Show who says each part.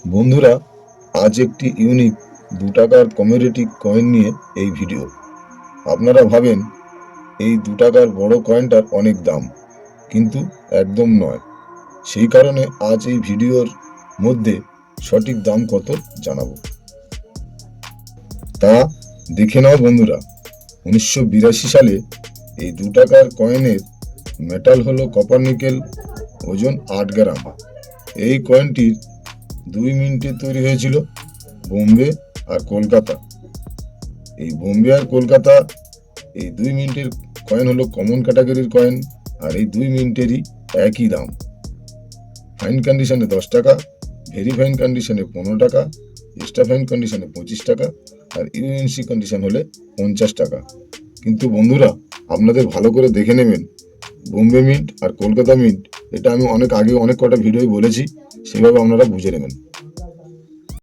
Speaker 1: বন্ধুরা, আজ একটি ইউনিক 2 টাকার কমেডিটি কয়েন নিয়ে এই ভিডিও। আপনারা ভাবেন এই 2 টাকার বড় কয়েনটার অনেক দাম, কিন্তু একদম নয়। সেই কারণে আজ এই ভিডিওর মধ্যে সঠিক দাম কত জানাবো। তা দেখে নাও বন্ধুরা। 1982 সালে এই 2 টাকার কয়েনের মেটাল হলো কপার নিকেল, ওজন 8 গ্রাম। এই কয়েনটির 2 মিনিটে তৈরি হয়েছিল বোম্বে আর কলকাতা। এই বোম্বে আর কলকাতা এই 2 মিনিটের কয়েন হলো কমন ক্যাটাগরির কয়েন, আর এই 2 মিনিটেরই একই দাম। ফাইন কন্ডিশনে 10 টাকা, ভেরি ফাইন কন্ডিশনে 15 টাকা, এক্সট্রা ফাইন কন্ডিশনে 25 টাকা, আর ইউএনসি কন্ডিশন হলে 50 টাকা। কিন্তু বন্ধুরা, আপনাদের ভালো করে দেখে নেবেন, বোম্বে মিন্ট আর কলকাতা মিন্ট এটা আমি অনেক আগে অনেক কটা ভিডিওয় বলেছি, সেভাবে আপনারা বুঝে নেবেন।